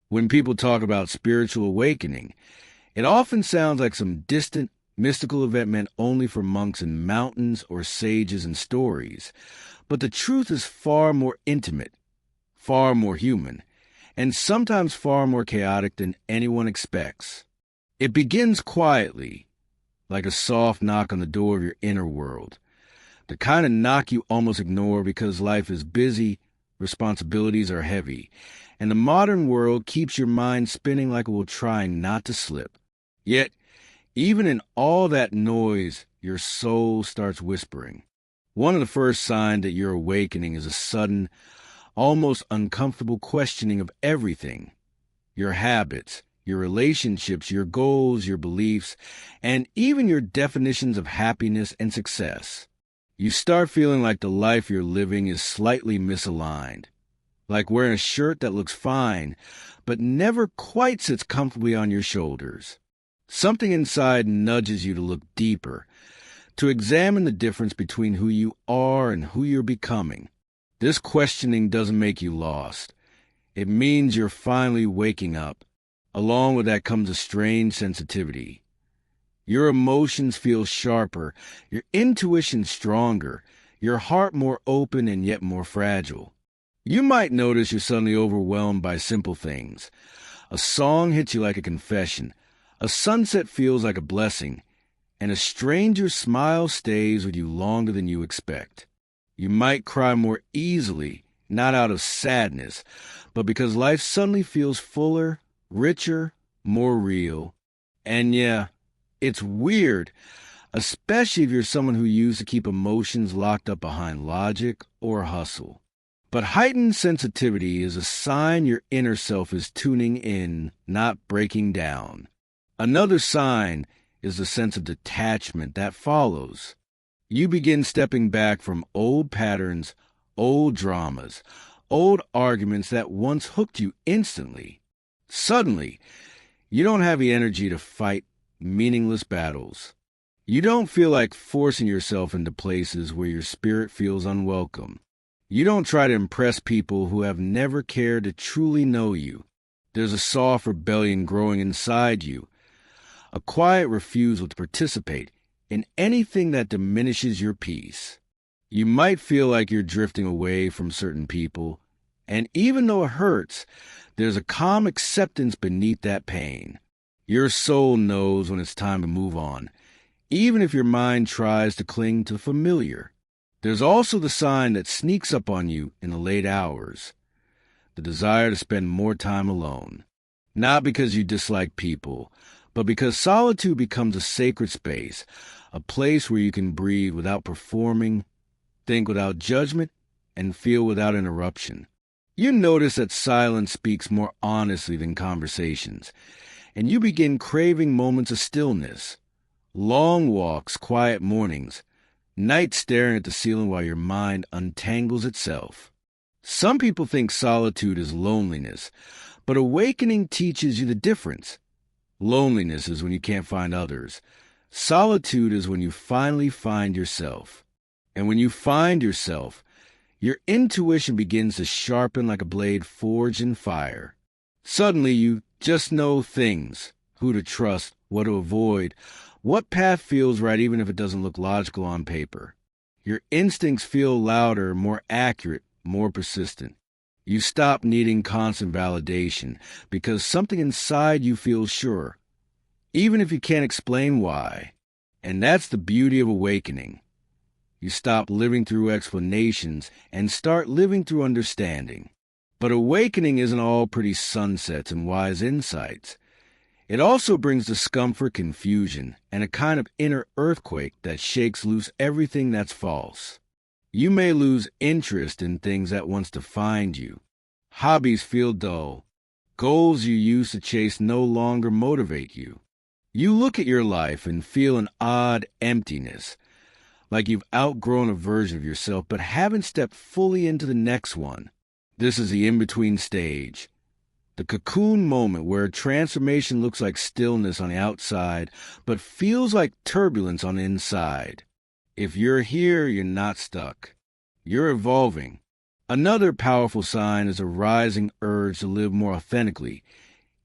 When people talk about spiritual awakening, it often sounds like some distant, mystical event meant only for monks in mountains or sages in stories. But the truth is far more intimate, far more human, and sometimes far more chaotic than anyone expects. It begins quietly, like a soft knock on the door of your inner world. The kind of knock you almost ignore because life is busy, responsibilities are heavy, and the modern world keeps your mind spinning like it will try not to slip. Yet, even in all that noise, your soul starts whispering. One of the first signs that you're awakening is a sudden, almost uncomfortable questioning of everything. Your habits, your relationships, your goals, your beliefs, and even your definitions of happiness and success. You start feeling like the life you're living is slightly misaligned, like wearing a shirt that looks fine, but never quite sits comfortably on your shoulders. Something inside nudges you to look deeper, to examine the difference between who you are and who you're becoming. This questioning doesn't make you lost. It means you're finally waking up. Along with that comes a strange sensitivity. Your emotions feel sharper, your intuition stronger, your heart more open and yet more fragile. You might notice you're suddenly overwhelmed by simple things. A song hits you like a confession, a sunset feels like a blessing, and a stranger's smile stays with you longer than you expect. You might cry more easily, not out of sadness, but because life suddenly feels fuller, richer, more real. And yeah, it's weird, especially if you're someone who used to keep emotions locked up behind logic or hustle. But heightened sensitivity is a sign your inner self is tuning in, not breaking down. Another sign is the sense of detachment that follows. You begin stepping back from old patterns, old dramas, old arguments that once hooked you instantly. Suddenly, you don't have the energy to fight meaningless battles. You don't feel like forcing yourself into places where your spirit feels unwelcome. You don't try to impress people who have never cared to truly know you. There's a soft rebellion growing inside you, a quiet refusal to participate in anything that diminishes your peace. You might feel like you're drifting away from certain people, and even though it hurts, there's a calm acceptance beneath that pain. Your soul knows when it's time to move on, even if your mind tries to cling to the familiar. There's also the sign that sneaks up on you in the late hours, the desire to spend more time alone. Not because you dislike people, but because solitude becomes a sacred space, a place where you can breathe without performing, think without judgment, and feel without interruption. You notice that silence speaks more honestly than conversations, and you begin craving moments of stillness. Long walks, quiet mornings, nights staring at the ceiling while your mind untangles itself. Some people think solitude is loneliness, but awakening teaches you the difference. Loneliness is when you can't find others. Solitude is when you finally find yourself. And when you find yourself, your intuition begins to sharpen like a blade forged in fire. Suddenly you just know things, who to trust, what to avoid, what path feels right even if it doesn't look logical on paper. Your instincts feel louder, more accurate, more persistent. You stop needing constant validation because something inside you feels sure, even if you can't explain why. And that's the beauty of awakening. You stop living through explanations and start living through understanding. But awakening isn't all pretty sunsets and wise insights. It also brings discomfort, confusion, and a kind of inner earthquake that shakes loose everything that's false. You may lose interest in things that once defined you. Hobbies feel dull. Goals you used to chase no longer motivate you. You look at your life and feel an odd emptiness, like you've outgrown a version of yourself but haven't stepped fully into the next one. This is the in-between stage, the cocoon moment where transformation looks like stillness on the outside but feels like turbulence on the inside. If you're here, you're not stuck. You're evolving. Another powerful sign is a rising urge to live more authentically,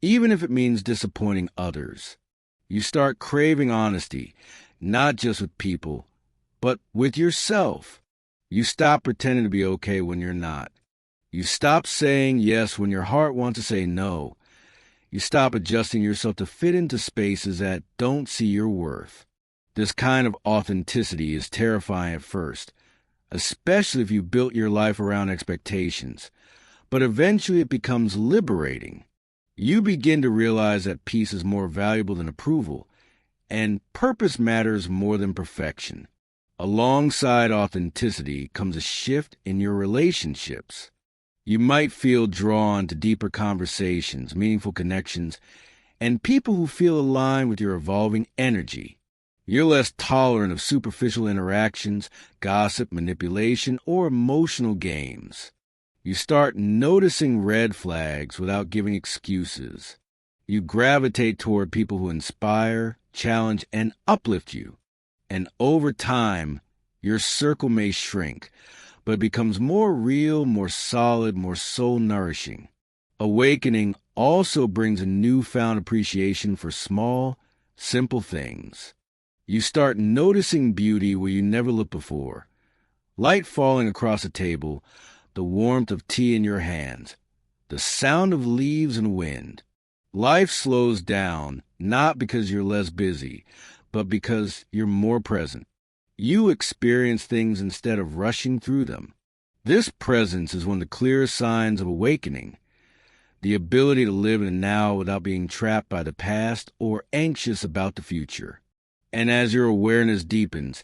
even if it means disappointing others. You start craving honesty, not just with people, but with yourself. You stop pretending to be okay when you're not. You stop saying yes when your heart wants to say no. You stop adjusting yourself to fit into spaces that don't see your worth. This kind of authenticity is terrifying at first, especially if you built your life around expectations. But eventually it becomes liberating. You begin to realize that peace is more valuable than approval, and purpose matters more than perfection. Alongside authenticity comes a shift in your relationships. You might feel drawn to deeper conversations, meaningful connections, and people who feel aligned with your evolving energy. You're less tolerant of superficial interactions, gossip, manipulation, or emotional games. You start noticing red flags without giving excuses. You gravitate toward people who inspire, challenge, and uplift you. And over time, your circle may shrink, but it becomes more real, more solid, more soul-nourishing. Awakening also brings a newfound appreciation for small, simple things. You start noticing beauty where you never looked before. Light falling across a table, the warmth of tea in your hands, the sound of leaves and wind. Life slows down, not because you're less busy, but because you're more present. You experience things instead of rushing through them. This presence is one of the clearest signs of awakening, the ability to live in the now without being trapped by the past or anxious about the future. And as your awareness deepens,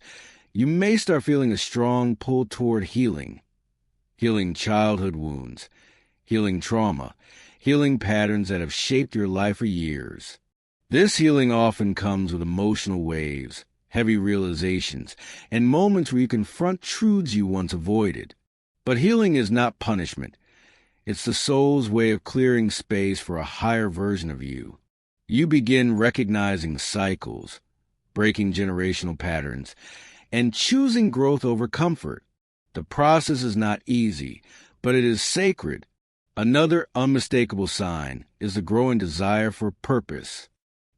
you may start feeling a strong pull toward healing childhood wounds, healing trauma, healing patterns that have shaped your life for years. This healing often comes with emotional waves, heavy realizations, and moments where you confront truths you once avoided. But healing is not punishment. It's the soul's way of clearing space for a higher version of you. You begin recognizing cycles, breaking generational patterns, and choosing growth over comfort. The process is not easy, but it is sacred. Another unmistakable sign is the growing desire for purpose.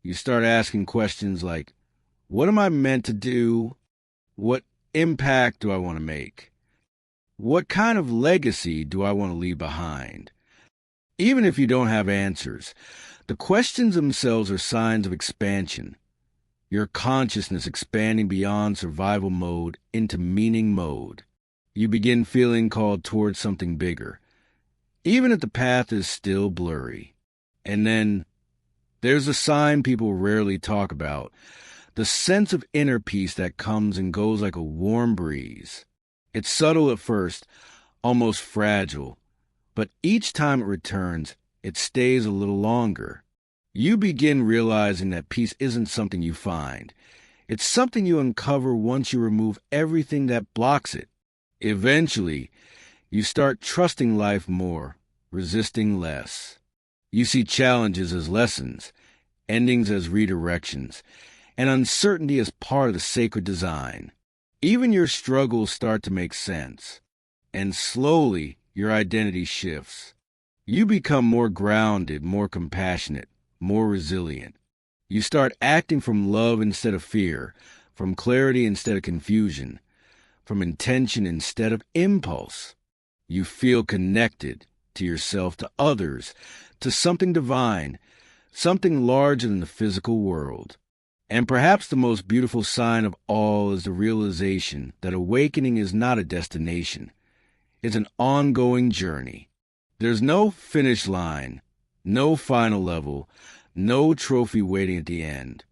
You start asking questions like, what am I meant to do? What impact do I want to make? What kind of legacy do I want to leave behind? Even if you don't have answers, the questions themselves are signs of expansion. Your consciousness expanding beyond survival mode into meaning mode. You begin feeling called towards something bigger, even if the path is still blurry. And then there's a sign people rarely talk about, the sense of inner peace that comes and goes like a warm breeze. It's subtle at first, almost fragile, but each time it returns, it stays a little longer. You begin realizing that peace isn't something you find. It's something you uncover once you remove everything that blocks it. Eventually, you start trusting life more, resisting less. You see challenges as lessons, endings as redirections, and uncertainty as part of the sacred design. Even your struggles start to make sense, and slowly your identity shifts. You become more grounded, more compassionate, more resilient. You start acting from love instead of fear, from clarity instead of confusion, from intention instead of impulse. You feel connected to yourself, to others, to something divine, something larger than the physical world. And perhaps the most beautiful sign of all is the realization that awakening is not a destination. It's an ongoing journey. There's no finish line, no final level, no trophy waiting at the end.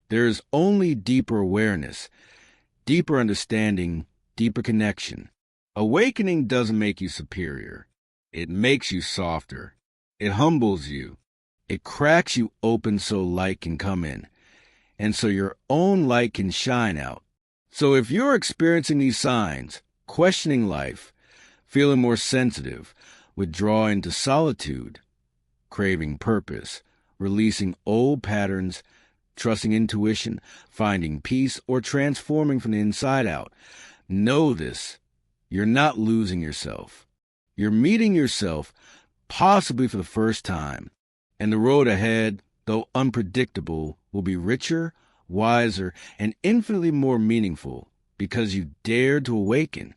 There is only deeper awareness, deeper understanding, deeper connection. Awakening doesn't make you superior. It makes you softer. It humbles you. It cracks you open so light can come in, and so your own light can shine out. So if you're experiencing these signs, questioning life, feeling more sensitive, withdrawing to solitude, craving purpose, releasing old patterns, trusting intuition, finding peace, or transforming from the inside out, know this: you're not losing yourself. You're meeting yourself, possibly for the first time, and the road ahead, though unpredictable, will be richer, wiser, and infinitely more meaningful because you dared to awaken.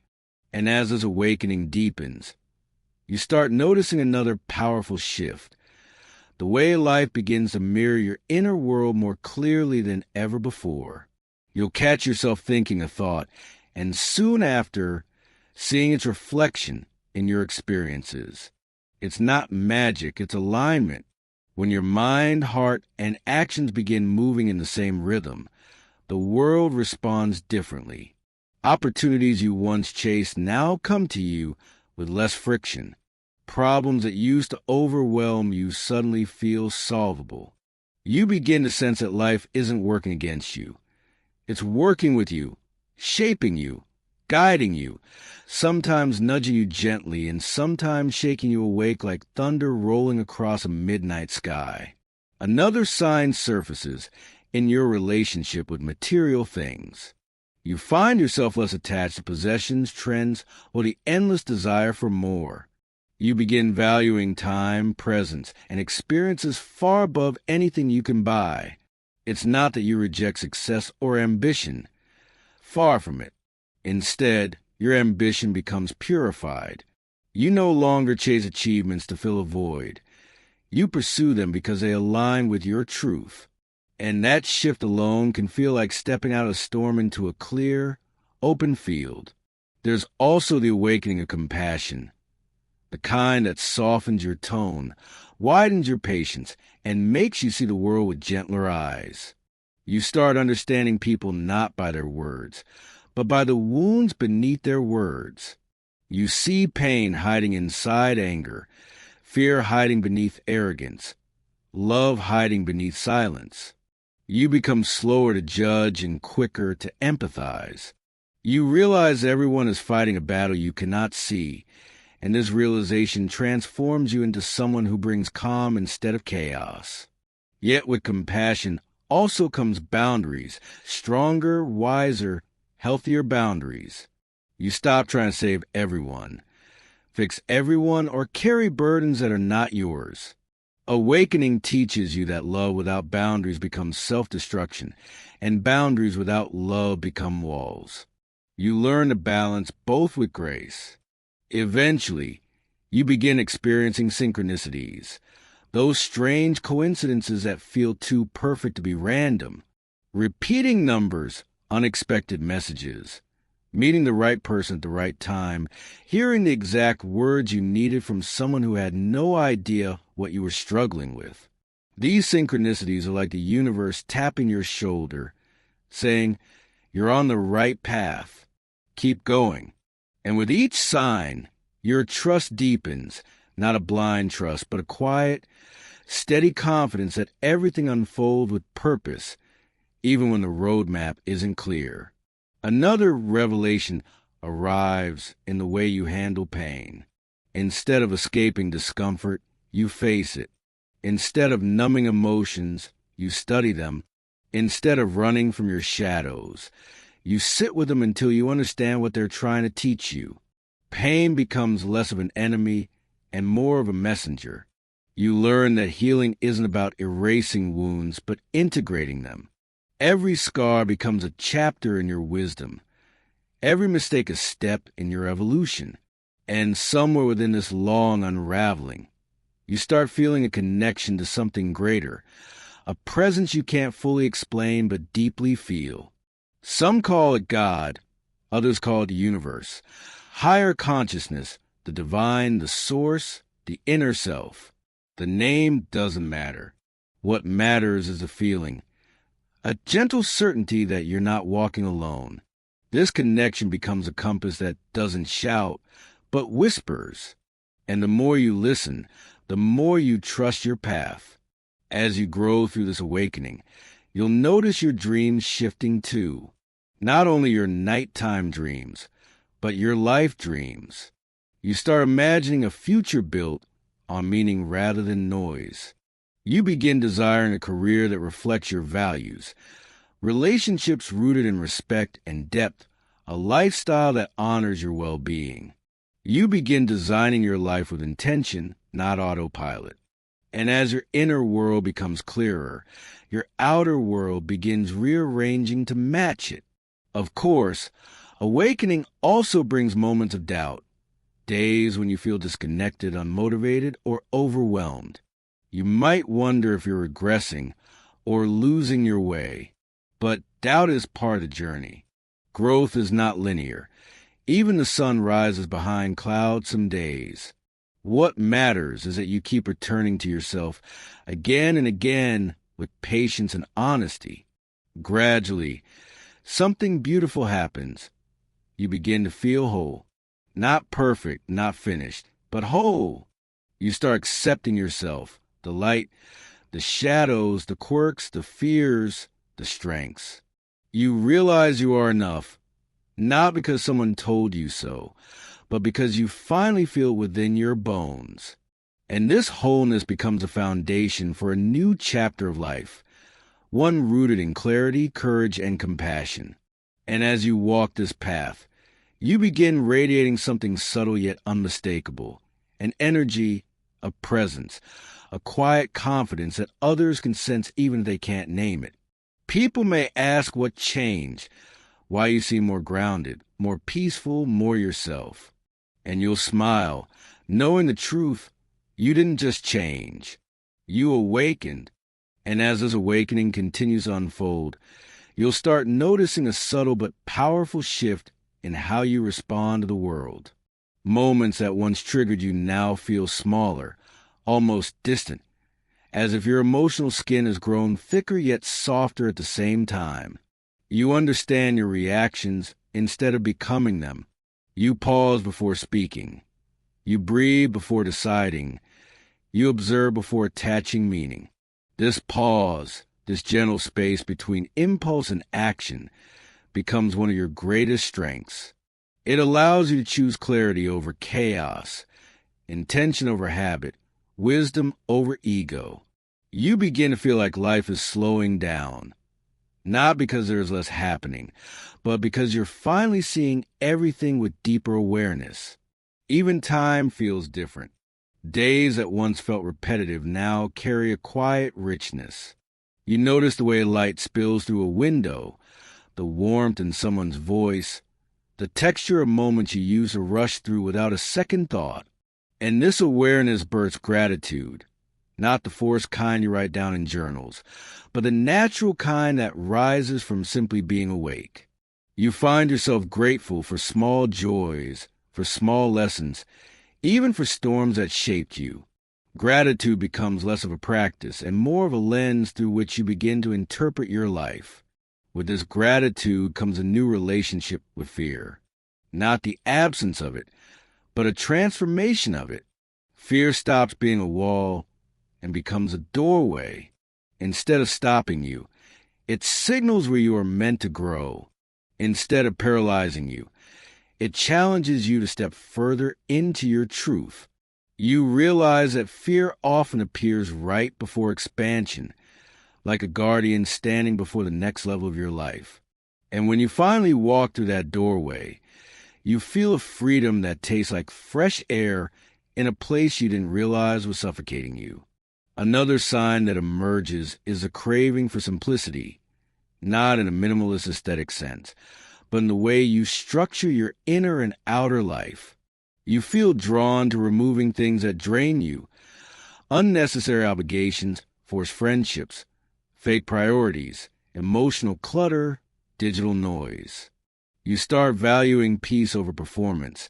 And as this awakening deepens, you start noticing another powerful shift. The way life begins to mirror your inner world more clearly than ever before. You'll catch yourself thinking a thought, and soon after, seeing its reflection in your experiences. It's not magic, it's alignment. When your mind, heart, and actions begin moving in the same rhythm, the world responds differently. Opportunities you once chased now come to you with less friction. Problems that used to overwhelm you suddenly feel solvable. You begin to sense that life isn't working against you. It's working with you, shaping you, guiding you, sometimes nudging you gently and sometimes shaking you awake like thunder rolling across a midnight sky. Another sign surfaces in your relationship with material things. You find yourself less attached to possessions, trends, or the endless desire for more. You begin valuing time, presence, and experiences far above anything you can buy. It's not that you reject success or ambition. Far from it. Instead, your ambition becomes purified. You no longer chase achievements to fill a void. You pursue them because they align with your truth. And that shift alone can feel like stepping out of a storm into a clear, open field. There's also the awakening of compassion. The kind that softens your tone, widens your patience, and makes you see the world with gentler eyes. You start understanding people not by their words, but by the wounds beneath their words. You see pain hiding inside anger, fear hiding beneath arrogance, love hiding beneath silence. You become slower to judge and quicker to empathize. You realize everyone is fighting a battle you cannot see, and this realization transforms you into someone who brings calm instead of chaos. Yet with compassion also comes boundaries, stronger, wiser, healthier boundaries. You stop trying to save everyone, fix everyone, or carry burdens that are not yours. Awakening teaches you that love without boundaries becomes self-destruction, and boundaries without love become walls. You learn to balance both with grace. Eventually, you begin experiencing synchronicities, those strange coincidences that feel too perfect to be random, repeating numbers, unexpected messages, meeting the right person at the right time, hearing the exact words you needed from someone who had no idea what you were struggling with. These synchronicities are like the universe tapping your shoulder, saying, "You're on the right path. Keep going." And with each sign, your trust deepens, not a blind trust, but a quiet, steady confidence that everything unfolds with purpose, even when the roadmap isn't clear. Another revelation arrives in the way you handle pain. Instead of escaping discomfort, you face it. Instead of numbing emotions, you study them. Instead of running from your shadows, you sit with them until you understand what they're trying to teach you. Pain becomes less of an enemy and more of a messenger. You learn that healing isn't about erasing wounds, but integrating them. Every scar becomes a chapter in your wisdom. Every mistake a step in your evolution. And somewhere within this long unraveling, you start feeling a connection to something greater, a presence you can't fully explain but deeply feel. Some call it God, others call it the universe, higher consciousness, the divine, the source, the inner self. The name doesn't matter. What matters is the feeling, a gentle certainty that you're not walking alone. This connection becomes a compass that doesn't shout, but whispers. And the more you listen, the more you trust your path. As you grow through this awakening, you'll notice your dreams shifting too. Not only your nighttime dreams, but your life dreams. You start imagining a future built on meaning rather than noise. You begin desiring a career that reflects your values, relationships rooted in respect and depth, a lifestyle that honors your well-being. You begin designing your life with intention, not autopilot. And as your inner world becomes clearer, your outer world begins rearranging to match it. Of course, awakening also brings moments of doubt, days when you feel disconnected, unmotivated, or overwhelmed. You might wonder if you're regressing or losing your way, but doubt is part of the journey. Growth is not linear. Even the sun rises behind clouds some days. What matters is that you keep returning to yourself again and again with patience and honesty. Gradually, something beautiful happens. You begin to feel whole. Not perfect, not finished, but whole. You start accepting yourself, the light, the shadows, the quirks, the fears, the strengths. You realize you are enough, not because someone told you so, but because you finally feel within your bones. And this wholeness becomes a foundation for a new chapter of life, one rooted in clarity, courage, and compassion. And as you walk this path, you begin radiating something subtle yet unmistakable, an energy, a presence, a quiet confidence that others can sense even if they can't name it. People may ask what changed, why you seem more grounded, more peaceful, more yourself. And you'll smile, knowing the truth, you didn't just change. You awakened. And as this awakening continues to unfold, you'll start noticing a subtle but powerful shift in how you respond to the world. Moments that once triggered you now feel smaller, almost distant, as if your emotional skin has grown thicker yet softer at the same time. You understand your reactions instead of becoming them. You pause before speaking. You breathe before deciding. You observe before attaching meaning. This pause, this gentle space between impulse and action, becomes one of your greatest strengths. It allows you to choose clarity over chaos, intention over habit, wisdom over ego. You begin to feel like life is slowing down, not because there's less happening, but because you're finally seeing everything with deeper awareness. Even time feels different. Days that once felt repetitive now carry a quiet richness. You notice the way light spills through a window, the warmth in someone's voice, the texture of moments you used to rush through without a second thought. And this awareness births gratitude, not the forced kind you write down in journals, but the natural kind that rises from simply being awake. You find yourself grateful for small joys, for small lessons, even for storms that shaped you. Gratitude becomes less of a practice and more of a lens through which you begin to interpret your life. With this gratitude comes a new relationship with fear. Not the absence of it, but a transformation of it. Fear stops being a wall and becomes a doorway. Instead of stopping you, it signals where you are meant to grow. Instead of paralyzing you, it challenges you to step further into your truth. You realize that fear often appears right before expansion, like a guardian standing before the next level of your life. And when you finally walk through that doorway, you feel a freedom that tastes like fresh air in a place you didn't realize was suffocating you. Another sign that emerges is a craving for simplicity, not in a minimalist aesthetic sense, but in the way you structure your inner and outer life. You feel drawn to removing things that drain you, unnecessary obligations, forced friendships, fake priorities, emotional clutter, digital noise. You start valuing peace over performance,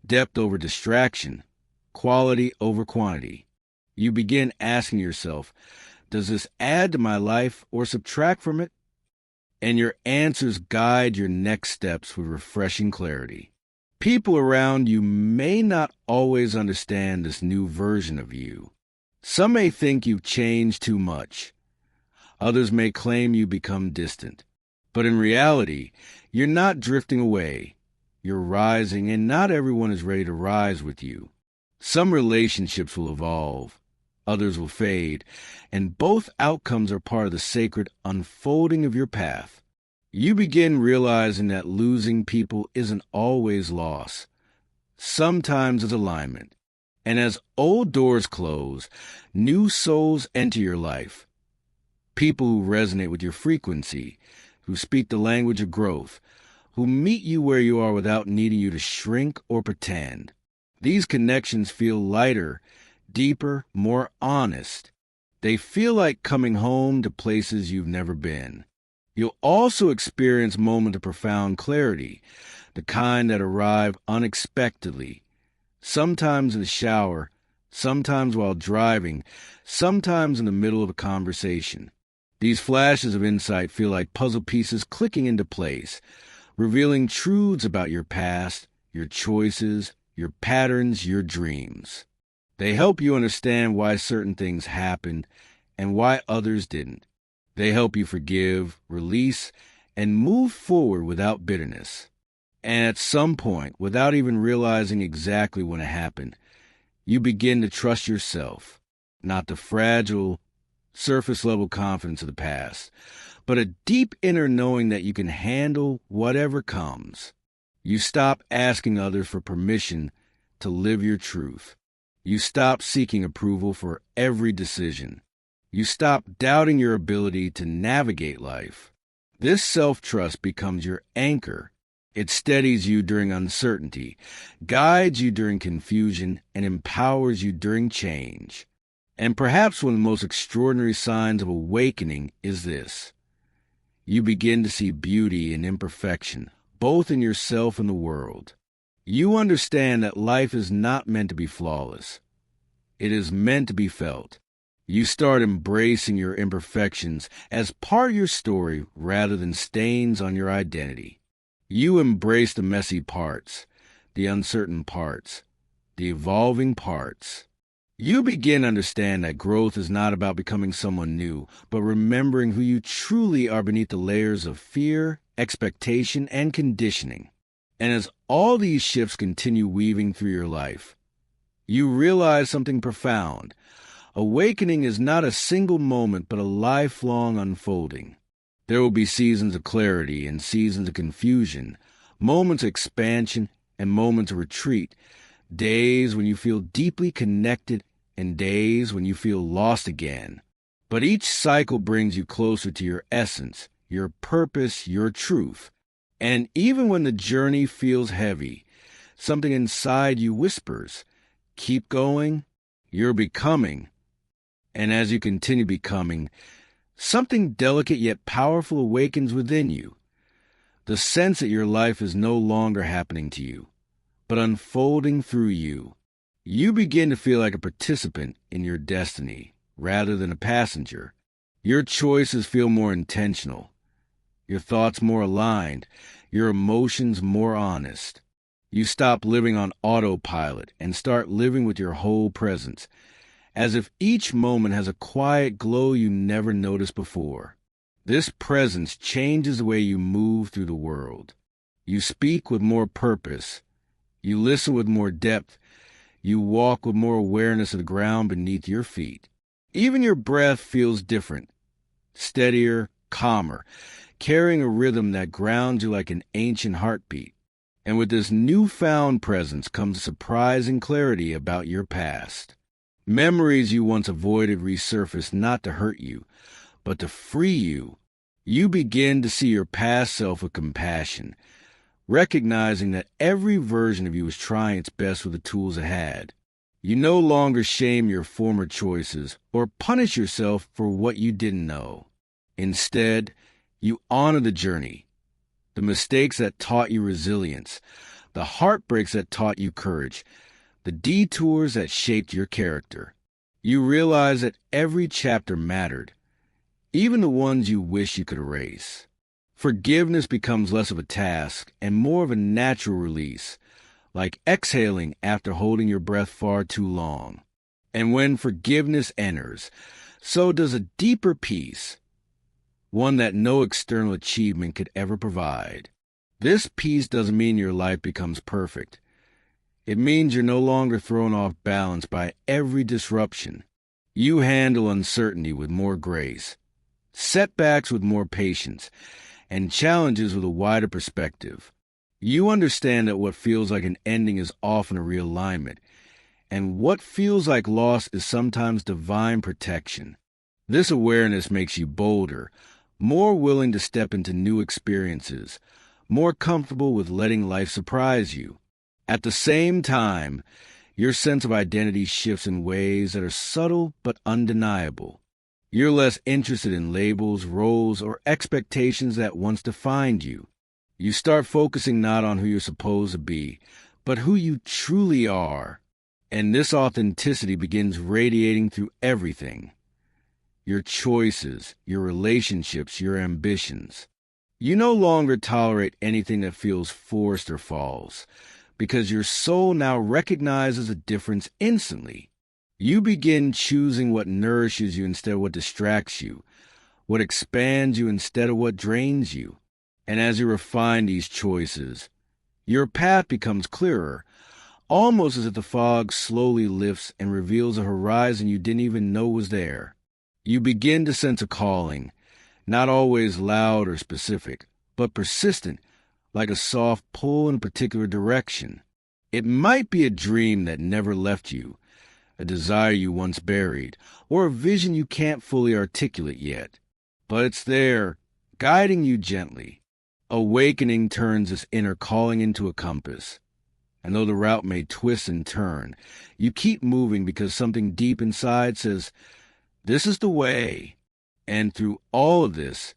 depth over distraction, quality over quantity. You begin asking yourself, does this add to my life or subtract from it? And your answers guide your next steps with refreshing clarity. People around you may not always understand this new version of you. Some may think you've changed too much. Others may claim you become distant. But in reality, you're not drifting away. You're rising, and not everyone is ready to rise with you. Some relationships will evolve. Others will fade, and both outcomes are part of the sacred unfolding of your path. You begin realizing that losing people isn't always loss. sometimes it's alignment. And as old doors close, new souls enter your life. People who resonate with your frequency, who speak the language of growth, who meet you where you are without needing you to shrink or pretend. These connections feel lighter, deeper, more honest. They feel like coming home to places you've never been. You'll also experience moments of profound clarity, the kind that arrive unexpectedly, sometimes in the shower, sometimes while driving, sometimes in the middle of a conversation. These flashes of insight feel like puzzle pieces clicking into place, revealing truths about your past, your choices, your patterns, your dreams. They help you understand why certain things happened and why others didn't. They help you forgive, release, and move forward without bitterness. And at some point, without even realizing exactly when it happened, you begin to trust yourself, not the fragile, surface-level confidence of the past, but a deep inner knowing that you can handle whatever comes. You stop asking others for permission to live your truth. You stop seeking approval for every decision. You stop doubting your ability to navigate life. This self-trust becomes your anchor. It steadies you during uncertainty, guides you during confusion, and empowers you during change. And perhaps one of the most extraordinary signs of awakening is this. You begin to see beauty in imperfection, both in yourself and the world. You understand that life is not meant to be flawless. It is meant to be felt. You start embracing your imperfections as part of your story rather than stains on your identity. You embrace the messy parts, the uncertain parts, the evolving parts. You begin to understand that growth is not about becoming someone new, but remembering who you truly are beneath the layers of fear, expectation, and conditioning. And as all these shifts continue weaving through your life, you realize something profound. Awakening is not a single moment, but a lifelong unfolding. There will be seasons of clarity and seasons of confusion, moments of expansion and moments of retreat, days when you feel deeply connected and days when you feel lost again. But each cycle brings you closer to your essence, your purpose, your truth. And even when the journey feels heavy, something inside you whispers, keep going, you're becoming. And as you continue becoming, something delicate yet powerful awakens within you. The sense that your life is no longer happening to you, but unfolding through you. You begin to feel like a participant in your destiny, rather than a passenger. Your choices feel more intentional, your thoughts more aligned, your emotions more honest. You stop living on autopilot and start living with your whole presence, as if each moment has a quiet glow you never noticed before. This presence changes the way you move through the world. You speak with more purpose. You listen with more depth. You walk with more awareness of the ground beneath your feet. Even your breath feels different, steadier, calmer, carrying a rhythm that grounds you like an ancient heartbeat. And with this newfound presence comes a surprising clarity about your past. Memories you once avoided resurface not to hurt you, but to free you. You begin to see your past self with compassion, recognizing that every version of you is trying its best with the tools it had. You no longer shame your former choices or punish yourself for what you didn't know. Instead, you honor the journey, the mistakes that taught you resilience, the heartbreaks that taught you courage, the detours that shaped your character. You realize that every chapter mattered, even the ones you wish you could erase. Forgiveness becomes less of a task and more of a natural release, like exhaling after holding your breath far too long. And when forgiveness enters, so does a deeper peace, one that no external achievement could ever provide. This peace doesn't mean your life becomes perfect. It means you're no longer thrown off balance by every disruption. You handle uncertainty with more grace, setbacks with more patience, and challenges with a wider perspective. You understand that what feels like an ending is often a realignment, and what feels like loss is sometimes divine protection. This awareness makes you bolder, more willing to step into new experiences, more comfortable with letting life surprise you. At the same time, your sense of identity shifts in ways that are subtle but undeniable. You're less interested in labels, roles, or expectations that once defined you. You start focusing not on who you're supposed to be, but who you truly are. And this authenticity begins radiating through everything. Your choices, your relationships, your ambitions. You no longer tolerate anything that feels forced or false, because your soul now recognizes a difference instantly. You begin choosing what nourishes you instead of what distracts you, what expands you instead of what drains you. And as you refine these choices, your path becomes clearer, almost as if the fog slowly lifts and reveals a horizon you didn't even know was there. You begin to sense a calling, not always loud or specific, but persistent, like a soft pull in a particular direction. It might be a dream that never left you, a desire you once buried, or a vision you can't fully articulate yet. But it's there, guiding you gently. Awakening turns this inner calling into a compass. And though the route may twist and turn, you keep moving because something deep inside says, "This is the way." And through all of this,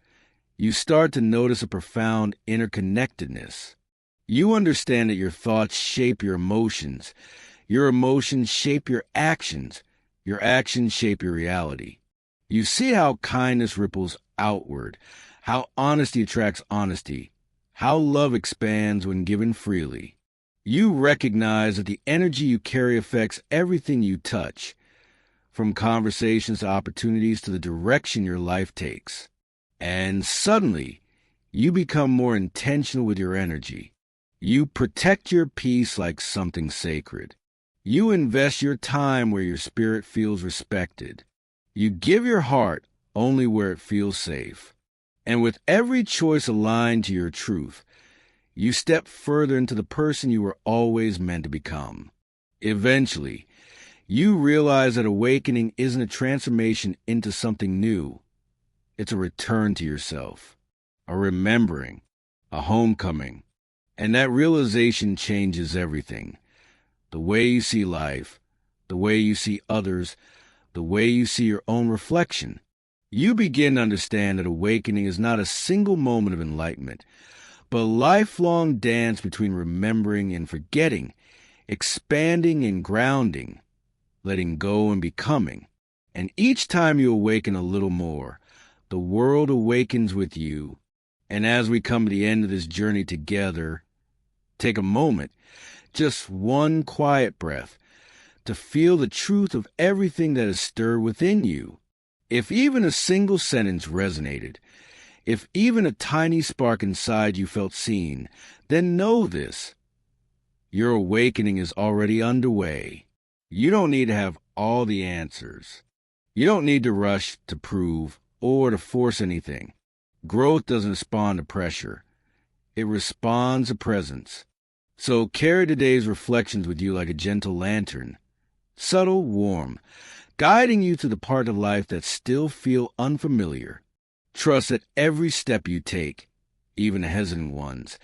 you start to notice a profound interconnectedness. You understand that your thoughts shape your emotions shape your actions shape your reality. You see how kindness ripples outward, how honesty attracts honesty, how love expands when given freely. You recognize that the energy you carry affects everything you touch, from conversations to opportunities to the direction your life takes. And suddenly, you become more intentional with your energy. You protect your peace like something sacred. You invest your time where your spirit feels respected. You give your heart only where it feels safe. And with every choice aligned to your truth, you step further into the person you were always meant to become. Eventually, you realize that awakening isn't a transformation into something new. It's a return to yourself, a remembering, a homecoming. And that realization changes everything. The way you see life, the way you see others, the way you see your own reflection. You begin to understand that awakening is not a single moment of enlightenment, but a lifelong dance between remembering and forgetting, expanding and grounding, letting go and becoming. And each time you awaken a little more, the world awakens with you. And as we come to the end of this journey together, take a moment, just one quiet breath, to feel the truth of everything that is stirred within you. If even a single sentence resonated, if even a tiny spark inside you felt seen, then know this: your awakening is already underway. You don't need to have all the answers. You don't need to rush to prove or to force anything. Growth doesn't respond to pressure. It responds to presence. So carry today's reflections with you like a gentle lantern, subtle, warm, guiding you to the part of life that still feel unfamiliar. Trust that every step you take, even the hesitant ones,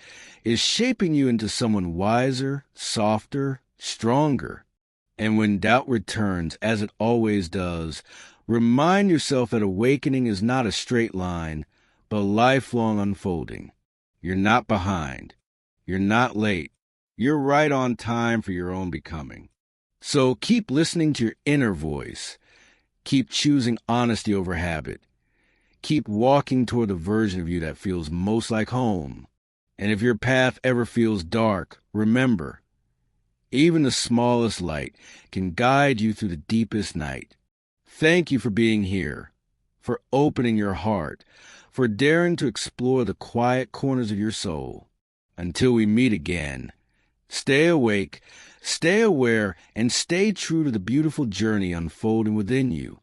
is shaping you into someone wiser, softer, stronger. And when doubt returns, as it always does, remind yourself that awakening is not a straight line, but a lifelong unfolding. You're not behind. You're not late. You're right on time for your own becoming. So keep listening to your inner voice. Keep choosing honesty over habit. Keep walking toward the version of you that feels most like home. And if your path ever feels dark, remember, even the smallest light can guide you through the deepest night. Thank you for being here, for opening your heart, for daring to explore the quiet corners of your soul. Until we meet again, stay awake, stay aware, and stay true to the beautiful journey unfolding within you.